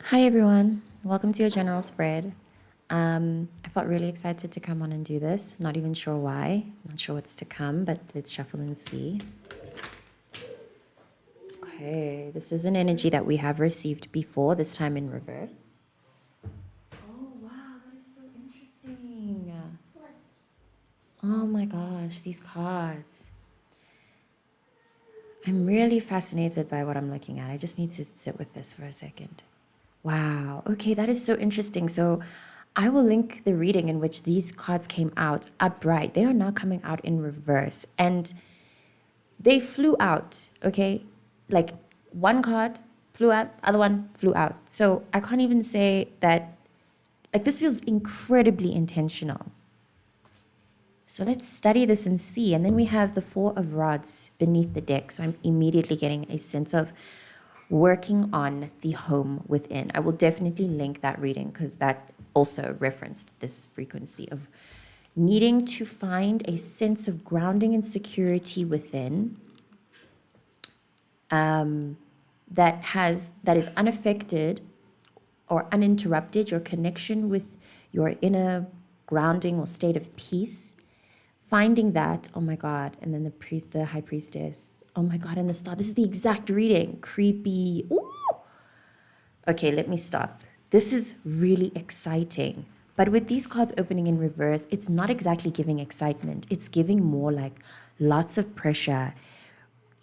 Hi everyone, welcome to your general spread. I felt really excited to come on and do this. Not even sure why, not sure what's to come, but let's shuffle and see. Okay, this is an energy that we have received before, this time in reverse. Oh wow, that is so interesting. Oh my gosh, these cards. I'm really fascinated by what I'm looking at. I just need to sit with this for a second. Wow. Okay, that is so interesting. So I will link the reading in which these cards came out upright. They are now coming out in reverse. And they flew out, okay? Like one card flew out, other one flew out. So I can't even say that, like, this feels incredibly intentional. So let's study this and see. And then we have the Four of Rods beneath the deck. So I'm immediately getting a sense of working on the home within. I will definitely link that reading because that also referenced this frequency of needing to find a sense of grounding and security within that is unaffected or uninterrupted, your connection with your inner grounding or state of peace. Finding that, oh my God, and then the high priestess, oh my God, and the star. This is the exact reading. Creepy. Ooh. Okay, let me stop. This is really exciting. But with these cards opening in reverse, it's not exactly giving excitement. It's giving more like lots of pressure,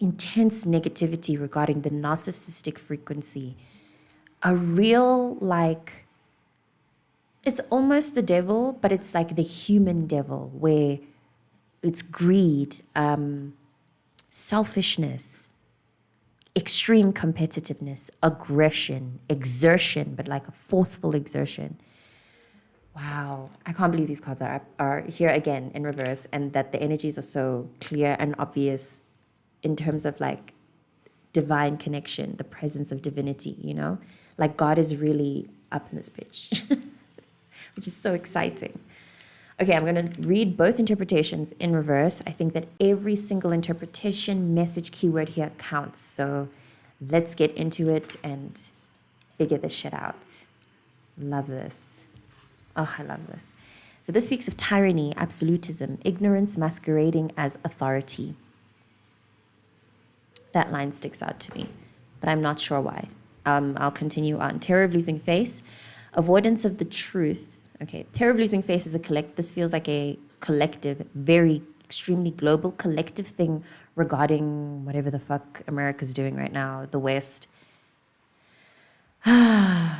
intense negativity regarding the narcissistic frequency. A real, like, it's almost the devil, but it's like the human devil where it's greed, selfishness, extreme competitiveness, aggression, exertion, but like a forceful exertion. Wow, I can't believe these cards are here again in reverse, and that the energies are so clear and obvious in terms of like divine connection, the presence of divinity, you know? Like God is really up in this bitch, which is so exciting. Okay, I'm going to read both interpretations in reverse. I think that every single interpretation, message, keyword here counts. So let's get into it and figure this shit out. Love this. Oh, I love this. So this speaks of tyranny, absolutism, ignorance masquerading as authority. That line sticks out to me, but I'm not sure why. I'll continue on. Terror of losing face, avoidance of the truth. Okay, terror of losing face is this feels like a collective, very extremely global collective thing regarding whatever the fuck America's doing right now, the West. The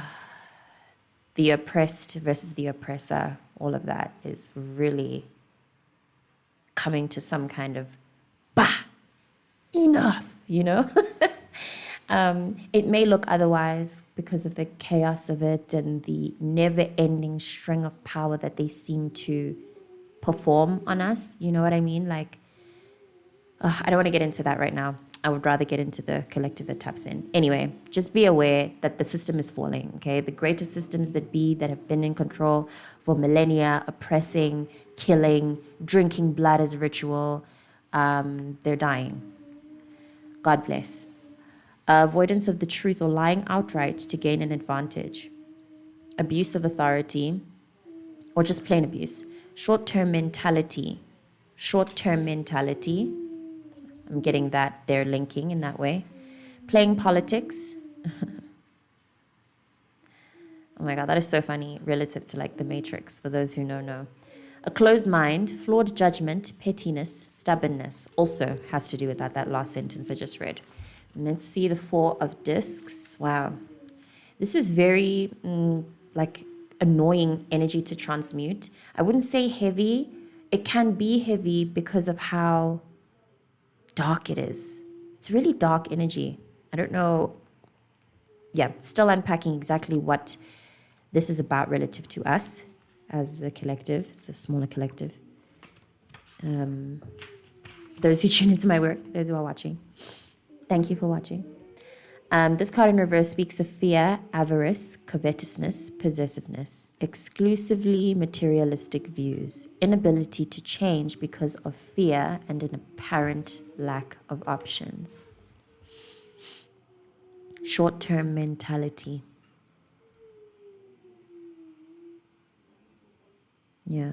oppressed versus the oppressor, all of that is really coming to some kind of, enough, you know? It may look otherwise because of the chaos of it and the never-ending string of power that they seem to perform on us. You know what I mean? Like, I don't want to get into that right now. I would rather get into the collective that taps in. Anyway, just be aware that the system is falling, okay? The greatest systems that have been in control for millennia, oppressing, killing, drinking blood as ritual, they're dying. God bless. Avoidance of the truth or lying outright to gain an advantage. Abuse of authority, or just plain abuse. Short-term mentality. Short-term mentality. I'm getting that they're linking in that way. Playing politics. Oh my God, that is so funny relative to like the Matrix, for those who know. A closed mind, flawed judgment, pettiness, stubbornness also has to do with that last sentence I just read. And let's see the Four of Discs. Wow. This is very like annoying energy to transmute. I wouldn't say heavy. It can be heavy because of how dark it is. It's really dark energy. I don't know. Yeah, still unpacking exactly what this is about relative to us as the collective. It's a smaller collective. Those who tune into my work, those who are watching, thank you for watching. This card in reverse speaks of fear, avarice, covetousness, possessiveness, exclusively materialistic views, inability to change because of fear and an apparent lack of options. Short-term mentality. Yeah.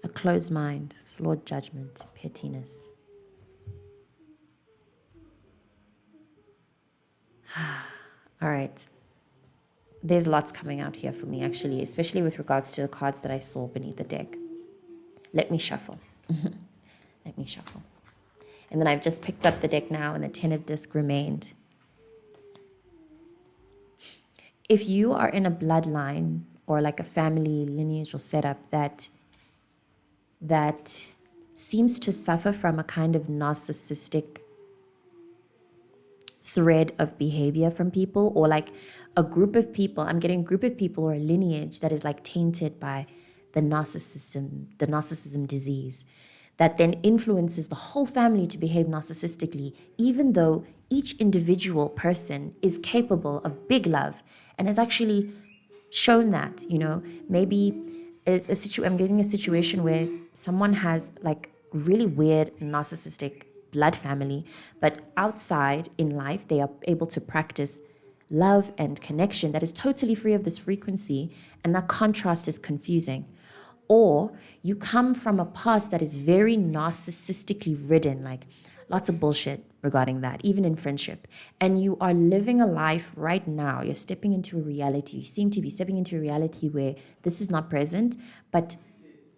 A closed mind, flawed judgment, pettiness. All right. There's lots coming out here for me, actually, especially with regards to the cards that I saw beneath the deck. Let me shuffle. Let me shuffle. And then I've just picked up the deck now, and the 10 of disc remained. If you are in a bloodline or like a family lineage or setup that seems to suffer from a kind of narcissistic thread of behavior from people, or like a group of people, I'm getting a group of people or a lineage that is like tainted by the narcissism disease, that then influences the whole family to behave narcissistically, even though each individual person is capable of big love and has actually shown that, maybe I'm getting a situation where someone has like really weird narcissistic blood family, but outside in life, they are able to practice love and connection that is totally free of this frequency, and that contrast is confusing. Or you come from a past that is very narcissistically ridden, like lots of bullshit regarding that, even in friendship. And you are living a life right now. You're stepping into a reality. You seem to be stepping into a reality where this is not present, but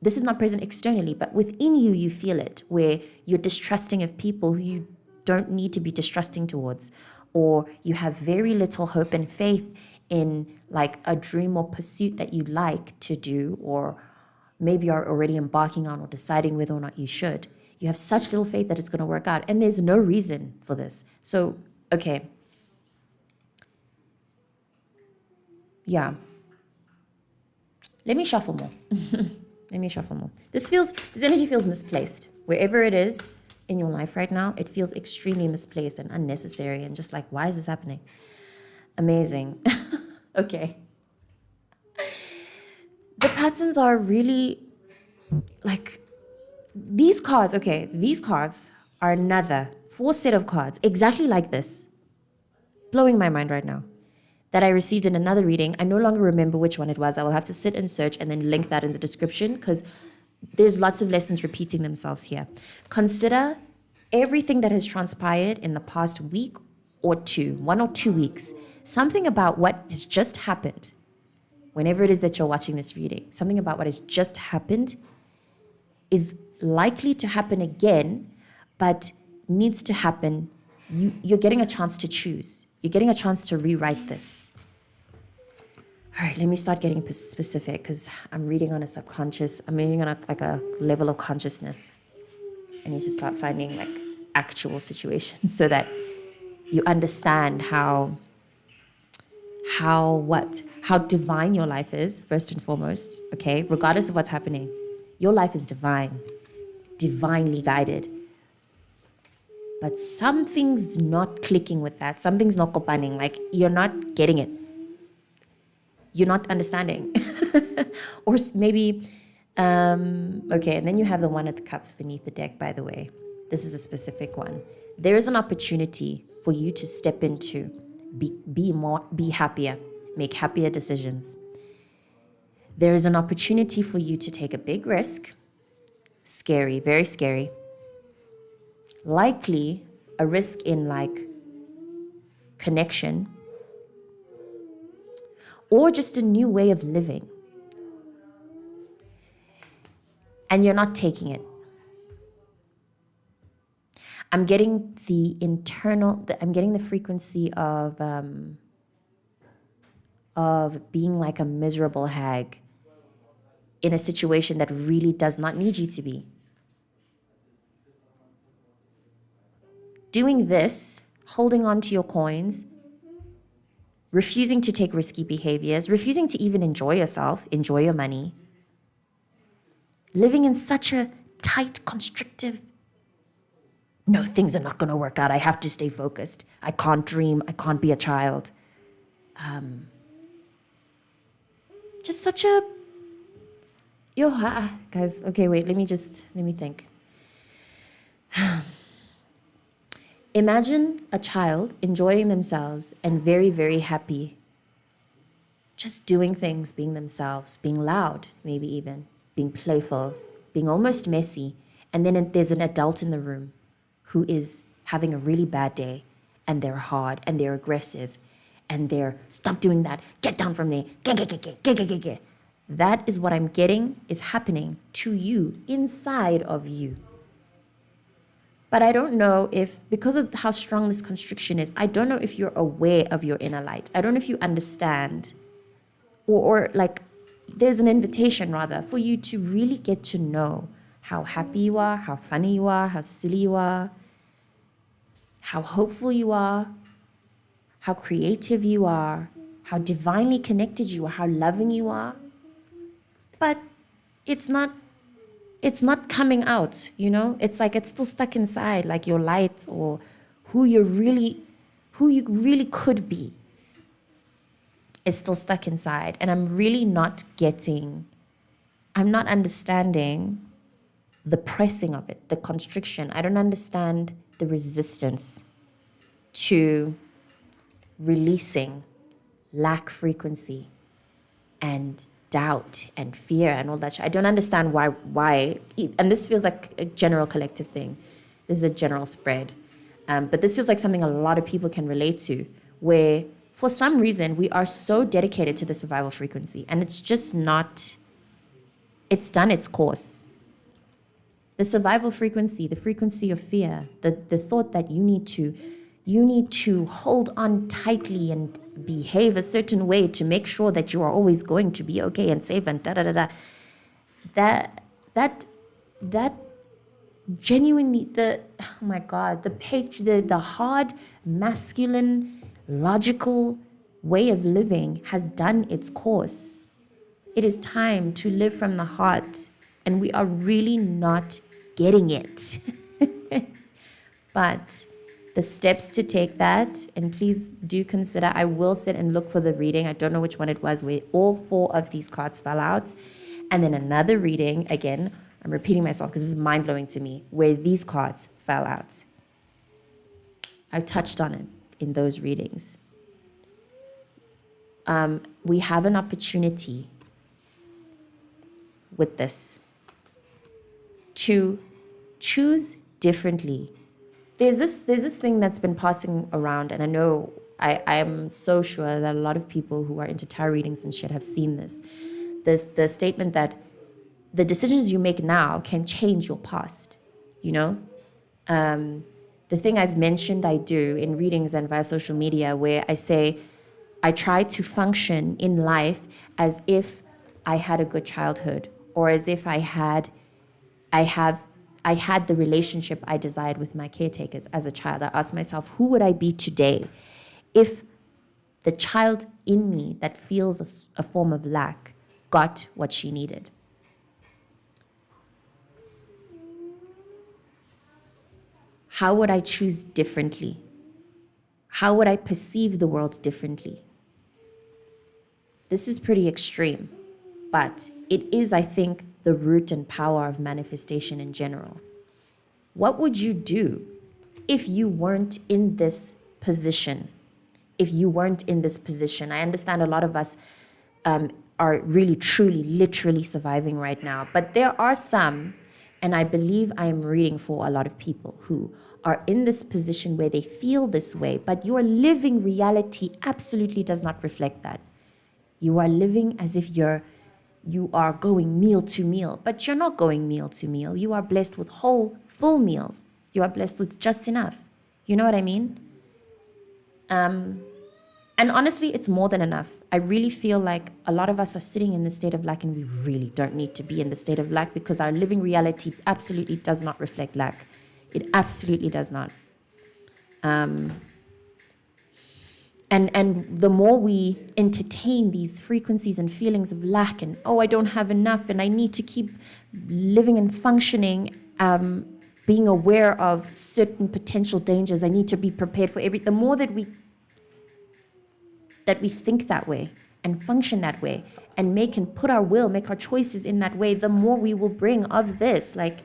this is not present externally, but within you, you feel it, where you're distrusting of people who you don't need to be distrusting towards, or you have very little hope and faith in like a dream or pursuit that you'd like to do, or maybe are already embarking on or deciding whether or not you should. You have such little faith that it's going to work out, and there's no reason for this. So, okay. Yeah. Let me shuffle more. Let me shuffle more. This energy feels misplaced. Wherever it is in your life right now, it feels extremely misplaced and unnecessary and just like, why is this happening? Amazing. Okay. The patterns are really like these cards. Okay, these cards are another 4 set of cards exactly like this. Blowing my mind right now. That I received in another reading. I no longer remember which one it was. I will have to sit and search and then link that in the description because there's lots of lessons repeating themselves here. Consider everything that has transpired in the past week or 1 or 2 weeks. Something about what has just happened, whenever it is that you're watching this reading, something about what has just happened is likely to happen again, but needs to happen. You're getting a chance to choose. You're getting a chance to rewrite this. All right, let me start getting specific because I'm reading on a subconscious. I'm reading on a level of consciousness. I need to start finding like actual situations so that you understand how divine your life is, first and foremost, okay? Regardless of what's happening, your life is divine, divinely guided. But something's not clicking with that. Something's not kopaning. Like, you're not getting it. You're not understanding. Or maybe, okay, and then you have the one at the cups beneath the deck, by the way. This is a specific one. There is an opportunity for you to step into, be happier, make happier decisions. There is an opportunity for you to take a big risk. Scary, very scary. Likely a risk in like connection or just a new way of living. And you're not taking it. I'm getting I'm getting the frequency of being like a miserable hag in a situation that really does not need you to be. Doing this, holding on to your coins, refusing to take risky behaviors, refusing to even enjoy yourself, enjoy your money, living in such a tight, constrictive, no, things are not going to work out. I have to stay focused. I can't dream. I can't be a child. Just such a, guys, okay, wait, let me think. Imagine a child enjoying themselves and very, very happy, just doing things, being themselves, being loud, maybe even being playful, being almost messy. And then there's an adult in the room who is having a really bad day, and they're hard and they're aggressive and they're, stop doing that, get down from there, get. That is what I'm getting is happening to you, inside of you. But I don't know if, because of how strong this constriction is, I don't know if you're aware of your inner light. I don't know if you understand, or like there's an invitation rather for you to really get to know how happy you are, how funny you are, how silly you are, how hopeful you are, how creative you are, how divinely connected you are, how loving you are. But it's not coming out, you know? It's like it's still stuck inside, like your light or who you really could be is still stuck inside. And I'm really I'm not understanding the pressing of it, the constriction. I don't understand the resistance to releasing lack frequency and doubt and fear and all that. I don't understand why, and this feels like a general collective thing. This is a general spread. But this feels like something a lot of people can relate to, where for some reason we are so dedicated to the survival frequency and it's just not, it's done its course. The survival frequency, the frequency of fear, the thought that you need to hold on tightly and behave a certain way to make sure that you are always going to be okay and safe and that genuinely, the hard masculine logical way of living has done its course. It is time to live from the heart, and we are really not getting it. But the steps to take that, and please do consider, I will sit and look for the reading. I don't know which one it was where all 4 of these cards fell out. And then another reading, again, I'm repeating myself because this is mind-blowing to me, where these cards fell out. I touched on it in those readings. We have an opportunity with this to choose differently. There's this thing that's been passing around, and I know I am so sure that a lot of people who are into tarot readings and shit have seen this. The statement that the decisions you make now can change your past, you know? The thing I've mentioned I do in readings and via social media, where I say I try to function in life as if I had a good childhood, or as if I had the relationship I desired with my caretakers as a child. I asked myself, who would I be today if the child in me that feels a form of lack got what she needed? How would I choose differently? How would I perceive the world differently? This is pretty extreme, but it is, I think, the root and power of manifestation in general. What would you do if you weren't in this position? If you weren't in this position, I understand a lot of us are really, truly, literally surviving right now. But there are some, and I believe I am reading for a lot of people who are in this position where they feel this way, but your living reality absolutely does not reflect that. You are living as if you are going meal to meal, but you're not going meal to meal. You are blessed with whole, full meals. You are blessed with just enough. You know what I mean? And honestly, it's more than enough. I really feel like a lot of us are sitting in the state of lack, and we really don't need to be in the state of lack, because our living reality absolutely does not reflect lack. It absolutely does not. And the more we entertain these frequencies and feelings of lack and, oh, I don't have enough and I need to keep living and functioning, being aware of certain potential dangers, I need to be prepared for the more that we think that way and function that way and make our choices in that way, the more we will bring of this. Like,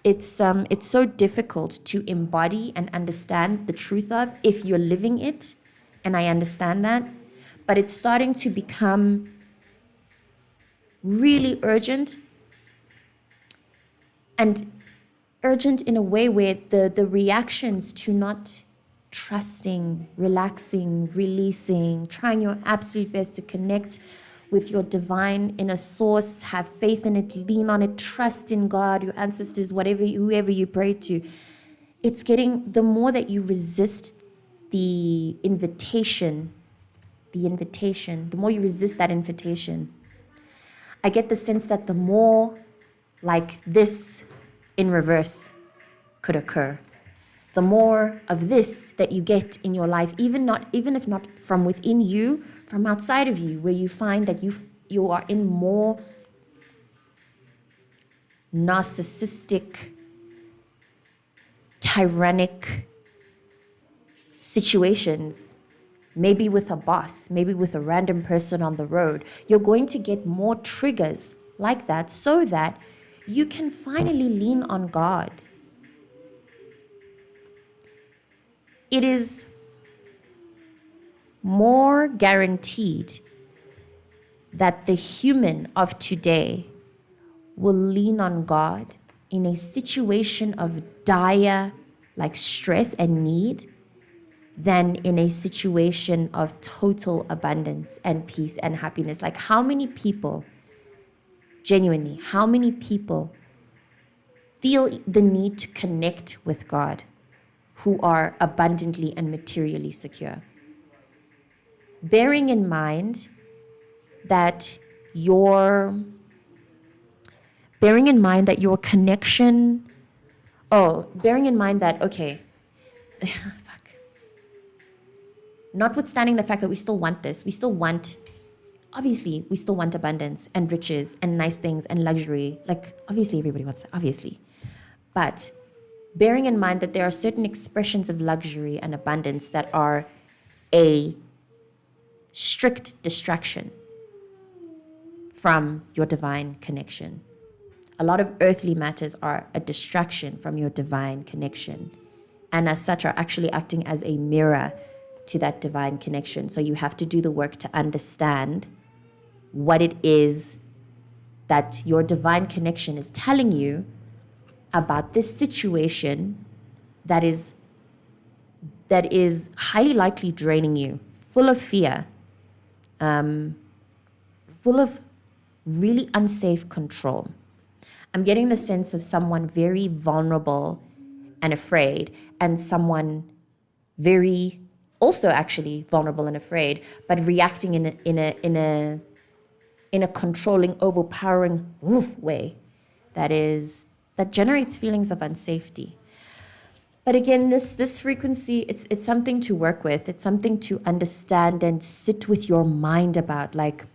it's so difficult to embody and understand the truth of if you're living it and I understand that, but it's starting to become really urgent, and urgent in a way where the reactions to not trusting, relaxing, releasing, trying your absolute best to connect with your divine inner source, have faith in it, lean on it, trust in God, your ancestors, whoever you pray to. It's getting, the more that you resist the invitation, the more you resist that invitation, I get the sense that the more like this in reverse could occur. The more of this that you get in your life, even if not from within you, from outside of you, where you find that you are in more narcissistic, tyrannic situations, maybe with a boss, maybe with a random person on the road, you're going to get more triggers like that so that you can finally lean on God. It is more guaranteed that the human of today will lean on God in a situation of dire like stress and need than in a situation of total abundance and peace and happiness. Like how many people, genuinely, how many people feel the need to connect with God who are abundantly and materially secure? Bearing in mind that your connection, bearing in mind that, okay, fuck. Notwithstanding the fact that we still want this, obviously, we still want abundance and riches and nice things and luxury. Like, obviously, everybody wants that, obviously. But bearing in mind that there are certain expressions of luxury and abundance that are a strict distraction from your divine connection. A lot of earthly matters are a distraction from your divine connection, and as such are actually acting as a mirror to that divine connection. So you have to do the work to understand what it is that your divine connection is telling you about this situation that is highly likely draining you, full of fear, full of really unsafe control. I'm getting the sense of someone very vulnerable and afraid, and someone very also actually vulnerable and afraid, but reacting in a controlling, overpowering way that generates feelings of unsafety. But again, this frequency, it's something to work with. It's something to understand and sit with your mind about. Like,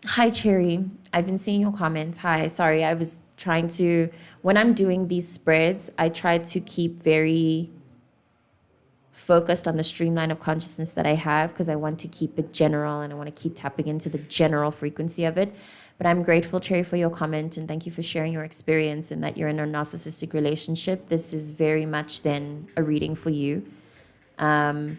hi, Cherry. I've been seeing your comments. Hi, sorry, I was trying to, when I'm doing these spreads, I try to keep very focused on the streamline of consciousness that I have, because I want to keep it general and I want to keep tapping into the general frequency of it. But I'm grateful, Cherry, for your comment, and thank you for sharing your experience and that you're in a narcissistic relationship. This is very much then a reading for you. And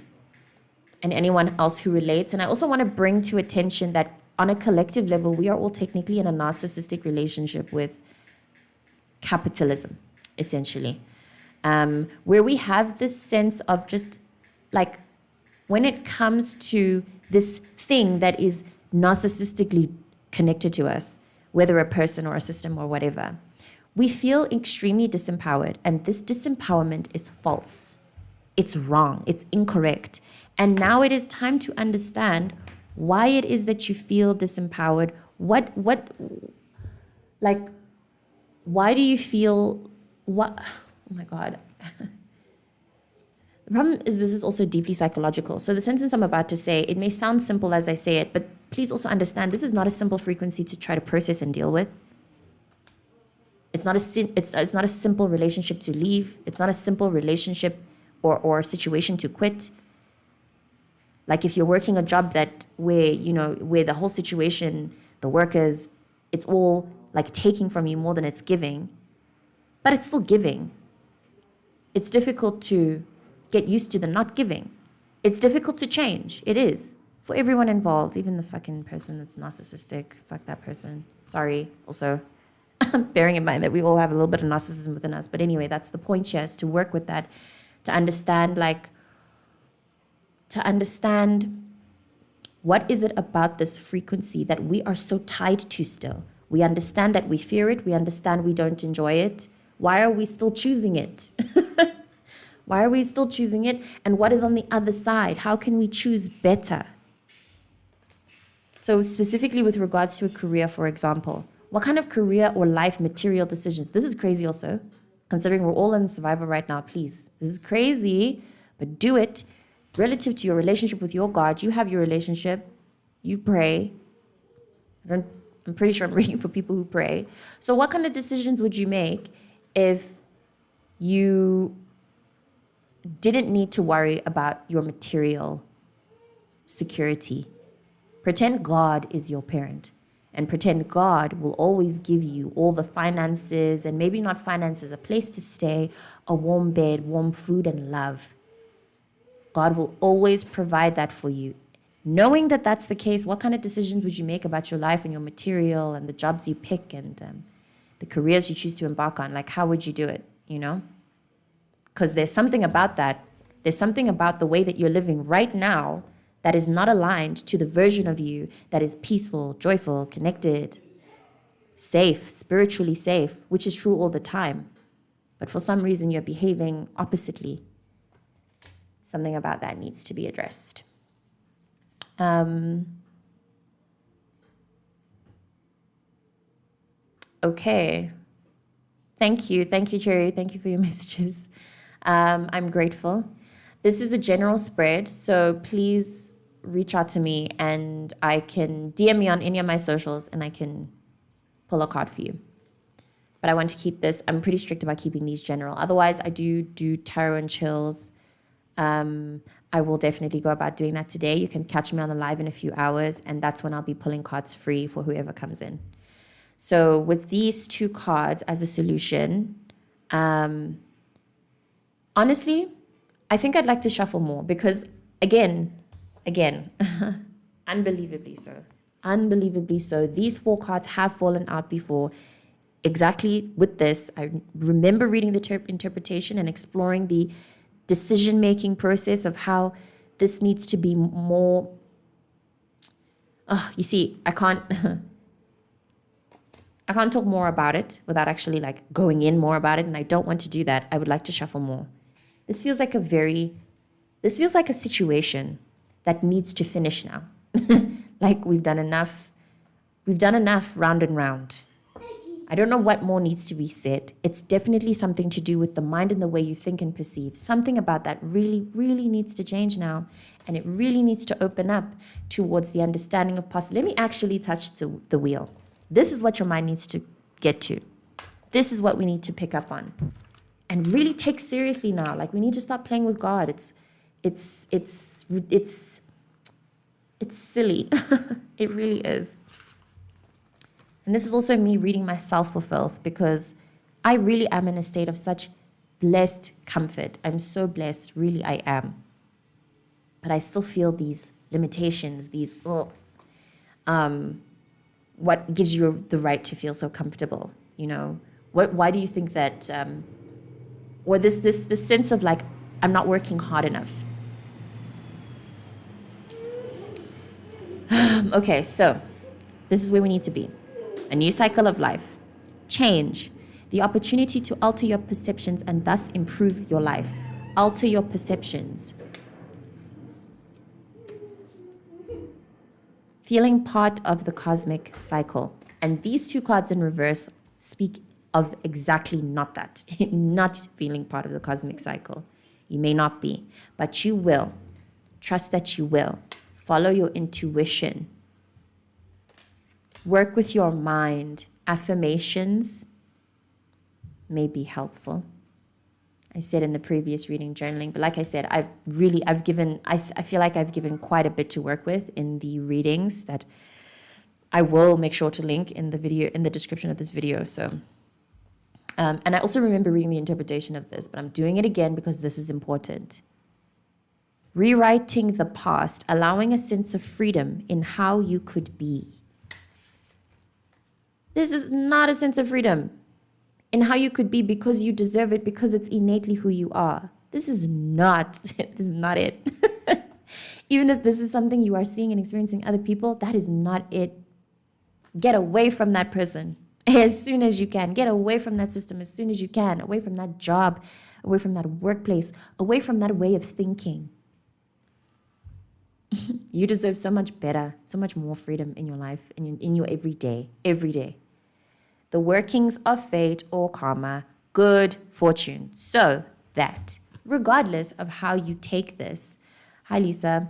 anyone else who relates. And I also want to bring to attention that on a collective level, we are all technically in a narcissistic relationship with capitalism, essentially. Where we have this sense of just like, when it comes to this thing that is narcissistically connected to us, whether a person or a system or whatever, we feel extremely disempowered. And this disempowerment is false. It's wrong. It's incorrect. And now it is time to understand why it is that you feel disempowered. Why do you feel, oh my God. The problem is this is also deeply psychological. So the sentence I'm about to say, it may sound simple as I say it, but please also understand this is not a simple frequency to try to process and deal with. It's not a simple relationship to leave. It's not a simple relationship or situation to quit. Like if you're working a job where the whole situation, the workers, it's all like taking from you more than it's giving, but it's still giving. It's difficult to get used to the not giving. It's difficult to change. It is. For everyone involved, even the fucking person that's narcissistic. Fuck that person. Sorry, also. Bearing in mind that we all have a little bit of narcissism within us. But anyway, that's the point here, is to work with that, to understand what is it about this frequency that we are so tied to still. We understand that we fear it. We understand we don't enjoy it. Why are we still choosing it? Why are we still choosing it? And what is on the other side? How can we choose better? So specifically with regards to a career, for example, what kind of career or life material decisions? This is crazy also, considering we're all in survival right now, please. This is crazy, but do it relative to your relationship with your God. You have your relationship. You pray. I'm pretty sure I'm reading for people who pray. So what kind of decisions would you make if you didn't need to worry about your material security? Pretend God is your parent, and pretend God will always give you all the finances, and maybe not finances, a place to stay, a warm bed, warm food, and love. God will always provide that for you. Knowing that that's the case, what kind of decisions would you make about your life and your material and the jobs you pick and the careers you choose to embark on? Like, how would you do it, you know? Because there's something about that. There's something about the way that you're living right now that is not aligned to the version of you that is peaceful, joyful, connected, safe, spiritually safe, which is true all the time. But for some reason, you're behaving oppositely. Something about that needs to be addressed. Okay. Thank you, Cherry. Thank you for your messages. I'm grateful. This is a general spread, so please reach out to me and I can DM me on any of my socials and I can pull a card for you. But I want to keep this, I'm pretty strict about keeping these general. Otherwise, I do tarot and chills. I will definitely go about doing that today. You can catch me on the live in a few hours, and that's when I'll be pulling cards free for whoever comes in. So with these two cards as a solution, honestly, I think I'd like to shuffle more because, again, unbelievably so, these four cards have fallen out before. Exactly with this, I remember reading the interpretation and exploring the decision-making process of how this needs to be more. You see, I can't talk more about it without actually like going in more about it, and I don't want to do that. I would like to shuffle more. This feels like a situation that needs to finish now. Like we've done enough round and round. I don't know what more needs to be said. It's definitely something to do with the mind and the way you think and perceive. Something about that really, really needs to change now. And it really needs to open up towards the understanding of possibility. Let me actually touch the wheel. This is what your mind needs to get to. This is what we need to pick up on. And really take seriously now. Like we need to stop playing with God. It's silly. It really is. And this is also me reading myself for filth because I really am in a state of such blessed comfort. I'm so blessed, really I am. But I still feel these limitations, what gives you the right to feel so comfortable, you know? Why do you think that, or this sense of like, I'm not working hard enough? Okay, so this is where we need to be. A new cycle of life. Change. The opportunity to alter your perceptions and thus improve your life. Alter your perceptions. Feeling part of the cosmic cycle. And these two cards in reverse speak of exactly not that. Not feeling part of the cosmic cycle. You may not be, but you will. Trust that you will. Follow your intuition. Work with your mind. Affirmations may be helpful. I said in the previous reading, journaling, but like I said, I feel like I've given quite a bit to work with in the readings that I will make sure to link in the video, in the description of this video. So, and I also remember reading the interpretation of this, but I'm doing it again because this is important. Rewriting the past, allowing a sense of freedom in how you could be. This is not a sense of freedom in how you could be because you deserve it, because it's innately who you are. This is not it. Even if this is something you are seeing and experiencing other people, that is not it. Get away from that person as soon as you can. Get away from that system as soon as you can. Away from that job, away from that workplace, away from that way of thinking. You deserve so much better, so much more freedom in your life, in your every day. The workings of fate or karma, good fortune. So that regardless of how you take this. Hi, Lisa.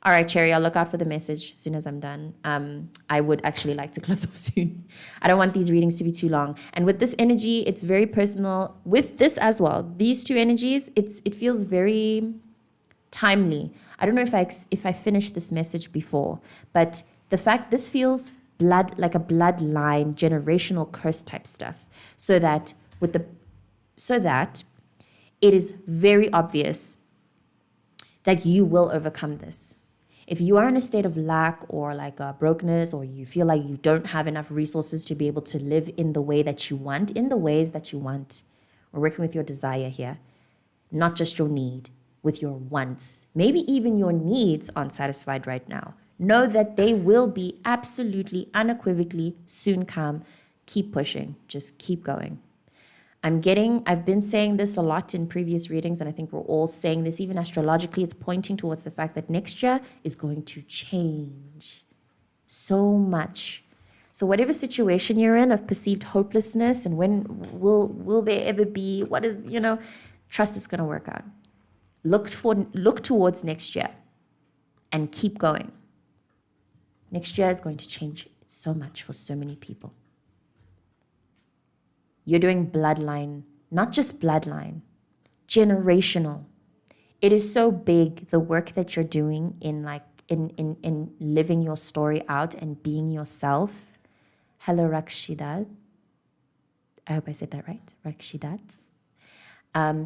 All right, Cherry, I'll look out for the message as soon as I'm done. I would actually like to close off soon. I don't want these readings to be too long. And with this energy, it's very personal. With this as well, these two energies, it feels very timely. I don't know if I finished this message before, but the fact this feels like a bloodline, generational curse type stuff. So that it is very obvious that you will overcome this. If you are in a state of lack or like a brokenness, or you feel like you don't have enough resources to be able to live in the way that you want, in the ways that you want, we're working with your desire here, not just your need, with your wants. Maybe even your needs aren't satisfied right now. Know that they will be absolutely, unequivocally soon come. Keep pushing. Just keep going. I've been saying this a lot in previous readings, and I think we're all saying this, even astrologically, it's pointing towards the fact that next year is going to change so much. So whatever situation you're in of perceived hopelessness, and when will there ever be, trust it's going to work out. Look towards next year and keep going. Next year is going to change so much for so many people. You're doing bloodline, not just bloodline, generational. It is so big, the work that you're doing in living your story out and being yourself. Hello, Rakshidat. I hope I said that right, Rakshidat.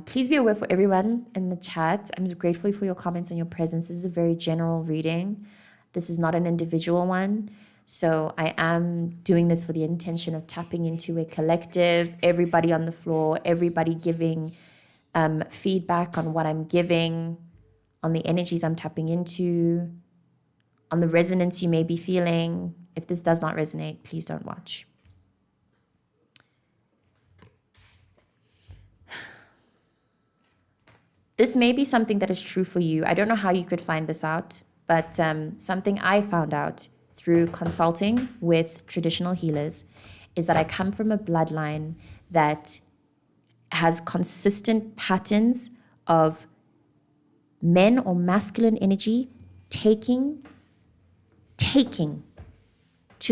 Please be aware for everyone in the chat. I'm grateful for your comments and your presence. This is a very general reading. This is not an individual one. So I am doing this for the intention of tapping into a collective, everybody on the floor, everybody giving feedback on what I'm giving, on the energies I'm tapping into, on the resonance you may be feeling. If this does not resonate, please don't watch. This may be something that is true for you. I don't know how you could find this out, but something I found out through consulting with traditional healers is that I come from a bloodline that has consistent patterns of men or masculine energy taking to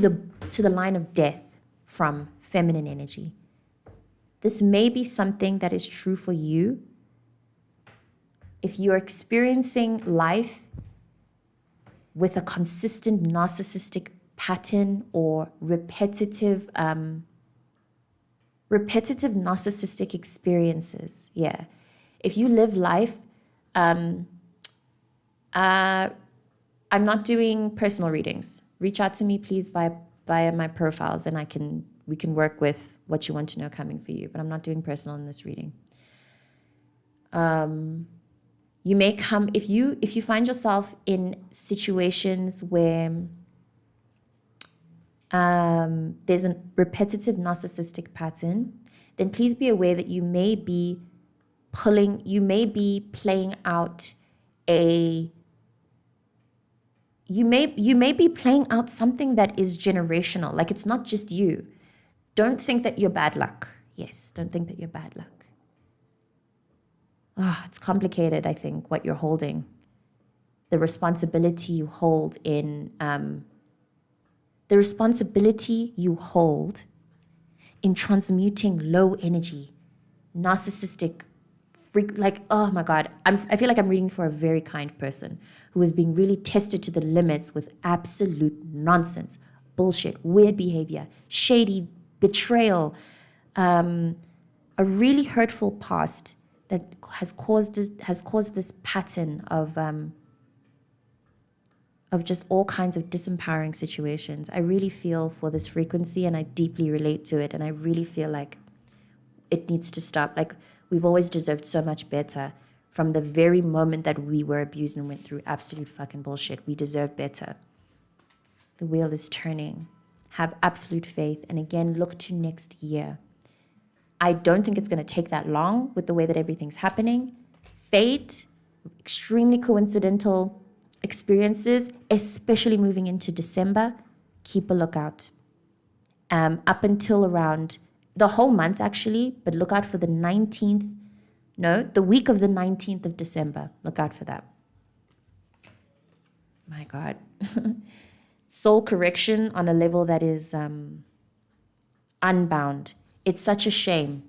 the line of death from feminine energy. This may be something that is true for you. If you're experiencing life with a consistent narcissistic pattern or repetitive narcissistic experiences, yeah. If you live life, I'm not doing personal readings. Reach out to me, please, via my profiles, and we can work with what you want to know coming for you. But I'm not doing personal in this reading. You may come, if you find yourself in situations where there's a repetitive narcissistic pattern, then please be aware that you may be playing out something that is generational. Like, it's not just you. Don't think that you're bad luck. Yes, don't think that you're bad luck. It's complicated, I think, what you're holding. The responsibility you hold in transmuting low energy, narcissistic oh my God, I feel like I'm reading for a very kind person who is being really tested to the limits with absolute nonsense, bullshit, weird behavior, shady betrayal, a really hurtful past that has caused this pattern of just all kinds of disempowering situations. I really feel for this frequency and I deeply relate to it, and I really feel like it needs to stop. Like, we've always deserved so much better from the very moment that we were abused and went through absolute fucking bullshit. We deserve better. The wheel is turning. Have absolute faith. And again, look to next year. I don't think it's going to take that long with the way that everything's happening. Fate, extremely coincidental experiences, especially moving into December. Keep a lookout. Up until around the whole month, actually, but look out for the 19th. No, the week of the 19th of December. Look out for that. My God. Soul correction on a level that is unbound. It's such a shame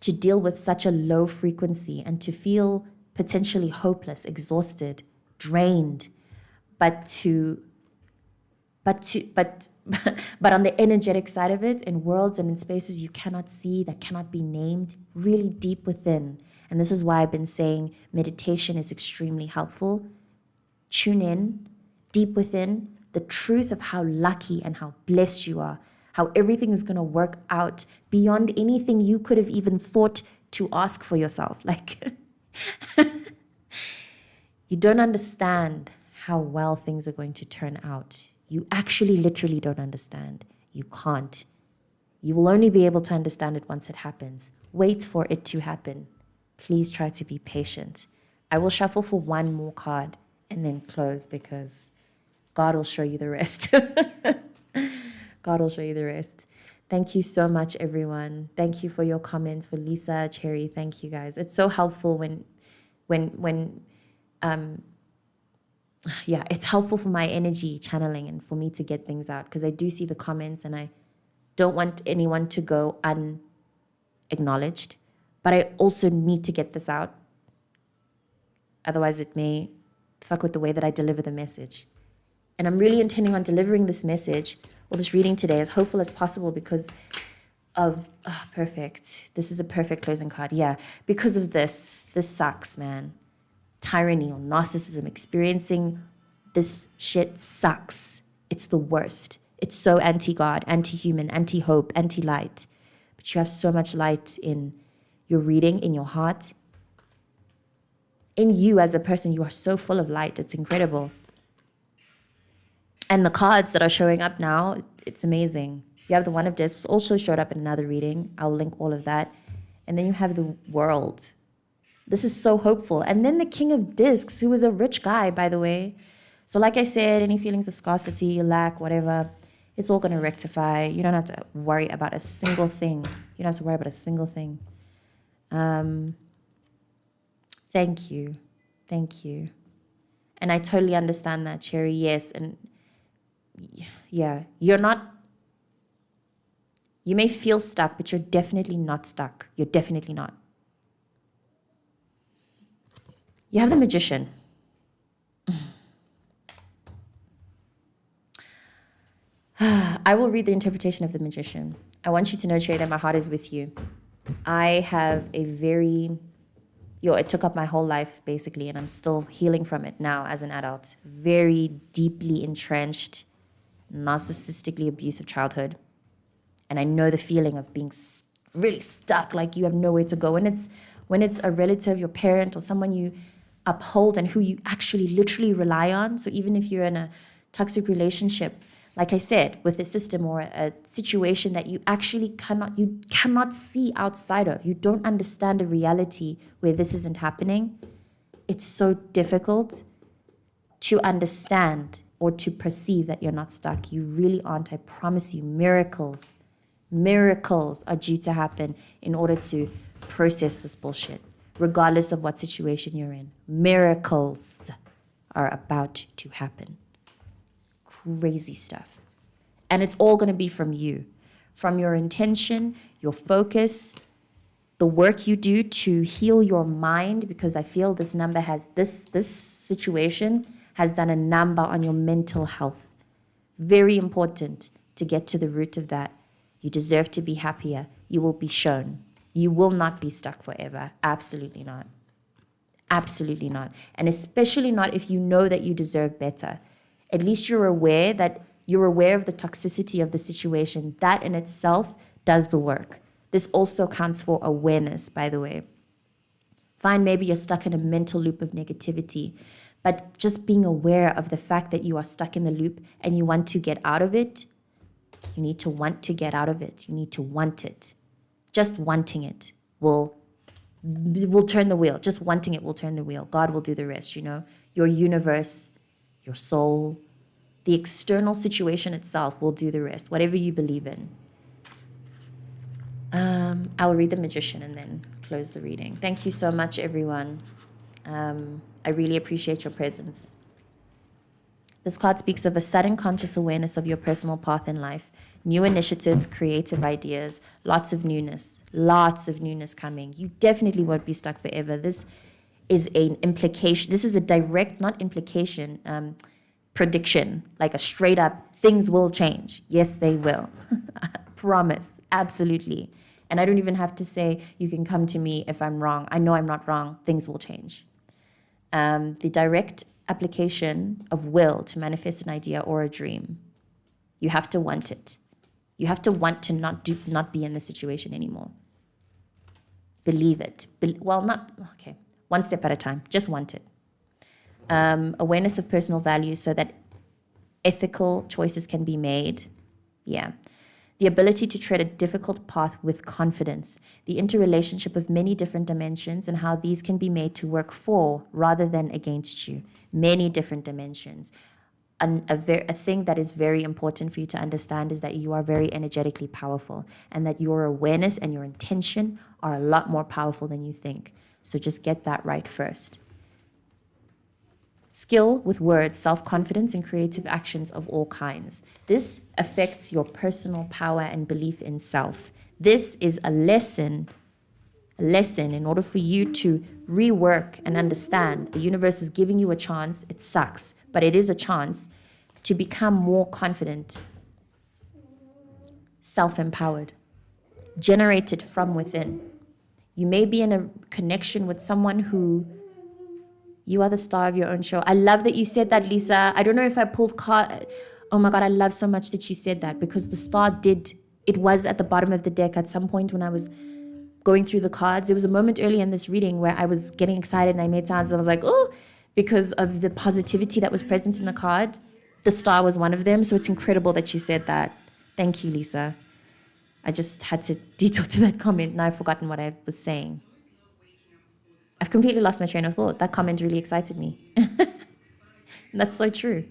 to deal with such a low frequency and to feel potentially hopeless, exhausted, drained, but on the energetic side of it, in worlds and in spaces you cannot see, that cannot be named, really deep within. And this is why I've been saying meditation is extremely helpful. Tune in, deep within, the truth of how lucky and how blessed you are, how everything is going to work out beyond anything you could have even thought to ask for yourself. Like, you don't understand how well things are going to turn out. You actually literally don't understand. You can't. You will only be able to understand it once it happens. Wait for it to happen. Please try to be patient. I will shuffle for one more card and then close, because God will show you the rest. God will show you the rest. Thank you so much, everyone. Thank you for your comments. For Lisa, Cherry, thank you guys. It's so helpful when it's helpful for my energy channeling and for me to get things out, because I do see the comments and I don't want anyone to go unacknowledged, but I also need to get this out. Otherwise it may fuck with the way that I deliver the message. And I'm really intending on delivering this message or this reading today as hopeful as possible, because of, perfect. This is a perfect closing card. Yeah, because of this sucks, man. Tyranny or narcissism, experiencing this shit sucks. It's the worst. It's so anti-God, anti-human, anti-hope, anti-light. But you have so much light in your reading, in your heart. In you as a person, you are so full of light. It's incredible. And the cards that are showing up now, it's amazing. You have the One of Discs, also showed up in another reading. I'll link all of that. And then you have the World. This is so hopeful. And then the King of Discs, who is a rich guy, by the way. So like I said, any feelings of scarcity, lack, whatever, it's all going to rectify. You don't have to worry about a single thing. You don't have to worry about a single thing. Thank you. Thank you. And I totally understand that, Cherry. Yes. And yeah, you may feel stuck, but you're definitely not stuck. You're definitely not. You have the Magician. I will read the interpretation of the Magician. I want you to know, Cherry, that my heart is with you. I have it took up my whole life, basically, and I'm still healing from it now as an adult. Very deeply entrenched, narcissistically abusive childhood. And I know the feeling of being really stuck, like you have nowhere to go. When it's a relative, your parent, or someone you uphold and who you actually literally rely on. So even if you're in a toxic relationship, like I said, with a system or a situation that you actually cannot see outside of, you don't understand a reality where this isn't happening, it's so difficult to understand or to perceive that you're not stuck. You really aren't. I promise you, miracles are due to happen in order to process this bullshit, regardless of what situation you're in. Miracles are about to happen. Crazy stuff. And it's all going to be from you, from your intention, your focus, the work you do to heal your mind, because I feel this number has, this situation has done a number on your mental health. Very important to get to the root of that. You deserve to be happier. You will be shown. You will not be stuck forever. Absolutely not. Absolutely not. And especially not if you know that you deserve better. At least you're aware of the toxicity of the situation. That in itself does the work. This also counts for awareness, by the way. Fine, maybe you're stuck in a mental loop of negativity, but just being aware of the fact that you are stuck in the loop and you want to get out of it, you need to want to get out of it. You need to want it. Just wanting it will turn the wheel. Just wanting it will turn the wheel. God will do the rest, Your universe, your soul, the external situation itself will do the rest, whatever you believe in. I'll read the Magician and then close the reading. Thank you so much, everyone. I really appreciate your presence. This card speaks of a sudden conscious awareness of your personal path in life, new initiatives, creative ideas, lots of newness coming. You definitely won't be stuck forever. This is an implication. This is a direct, not implication, prediction, like a straight up, things will change. Yes, they will. Promise. Absolutely. And I don't even have to say, you can come to me if I'm wrong. I know I'm not wrong. Things will change. The direct application of will to manifest an idea or a dream. You have to want it. You have to want to not be in the situation anymore. Believe it. One step at a time. Just want it. Awareness of personal values so that ethical choices can be made. Yeah. The ability to tread a difficult path with confidence. The interrelationship of many different dimensions and how these can be made to work for rather than against you. Many different dimensions. A thing that is very important for you to understand is that you are very energetically powerful and that your awareness and your intention are a lot more powerful than you think. So just get that right first. Skill with words, self-confidence, and creative actions of all kinds. This affects your personal power and belief in self. This is a lesson in order for you to rework and understand. The universe is giving you a chance. It sucks, but it is a chance to become more confident, self-empowered, generated from within. You may be in a connection with someone who you are the star of your own show. I love that you said that, Lisa. I don't know if I pulled card. Oh my God, I love so much that you said that because the star it was at the bottom of the deck at some point when I was going through the cards. There was a moment early in this reading where I was getting excited and I made sounds. I was like, oh, because of the positivity that was present in the card. The star was one of them. So it's incredible that you said that. Thank you, Lisa. I just had to detour to that comment and I've forgotten what I was saying. I've completely lost my train of thought. That comment really excited me. That's so true.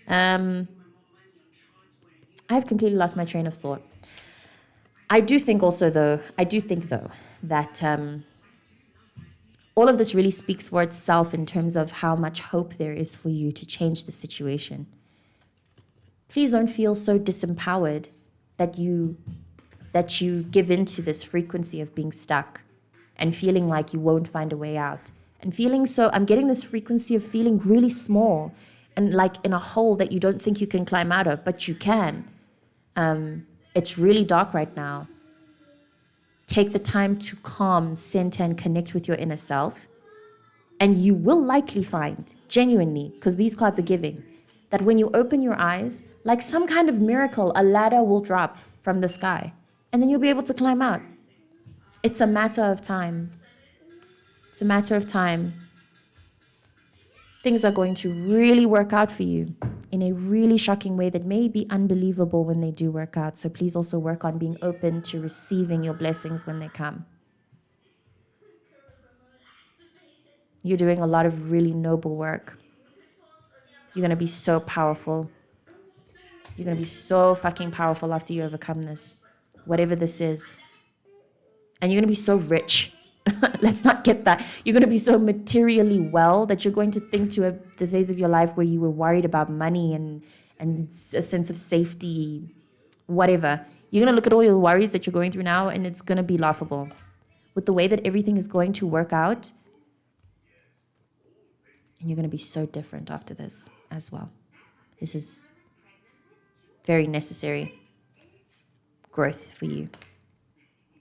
I've completely lost my train of thought. I do think though, that all of this really speaks for itself in terms of how much hope there is for you to change the situation. Please don't feel so disempowered that you give into this frequency of being stuck and feeling like you won't find a way out. And I'm getting this frequency of feeling really small and like in a hole that you don't think you can climb out of, but you can. It's really dark right now. Take the time to calm, center, and connect with your inner self. And you will likely find, genuinely, because these cards are giving, that when you open your eyes, like some kind of miracle, a ladder will drop from the sky. And then you'll be able to climb out. It's a matter of time. It's a matter of time. Things are going to really work out for you in a really shocking way that may be unbelievable when they do work out. So please also work on being open to receiving your blessings when they come. You're doing a lot of really noble work. You're going to be so powerful. You're going to be so fucking powerful after you overcome this, whatever this is. And you're going to be so rich. Let's not get that. You're going to be so materially well that you're going to think to the phase of your life where you were worried about money and a sense of safety, whatever. You're going to look at all your worries that you're going through now and it's going to be laughable. with the way that everything is going to work out. And you're going to be so different after this as well. This is very necessary growth for you.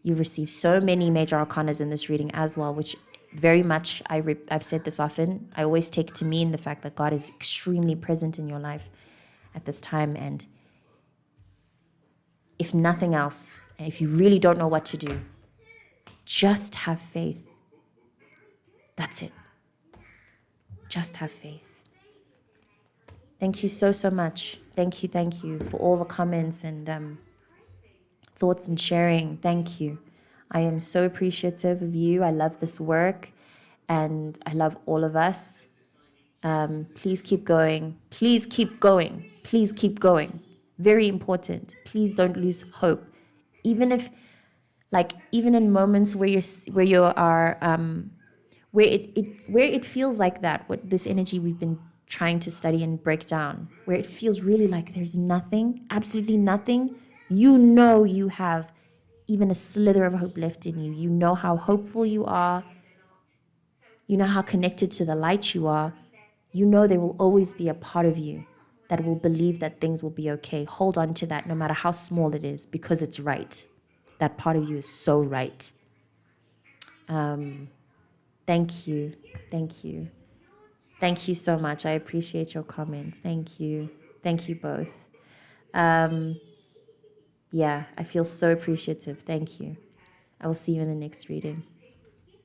You've received so many major arcanas in this reading as well, which very much, I've said this often, I always take to mean the fact that God is extremely present in your life at this time. And if nothing else, if you really don't know what to do, just have faith. That's it. Just have faith. Thank you so, so much. Thank you for all the comments and thoughts and sharing. Thank you. I am so appreciative of you. I love this work and I love all of us. Please keep going. Please keep going. Please keep going. Very important. Please don't lose hope. Even if, even in moments where where it feels like that, what this energy we've been trying to study and break down, where it feels really like there's nothing, absolutely nothing, you have even a slither of hope left in you. You know how hopeful you are. You know how connected to the light you are. You know there will always be a part of you that will believe that things will be okay. Hold on to that no matter how small it is, because it's right. That part of you is so right. Thank you. Thank you. Thank you so much. I appreciate your comment. Thank you. Thank you both. Yeah, I feel so appreciative. Thank you. I will see you in the next reading.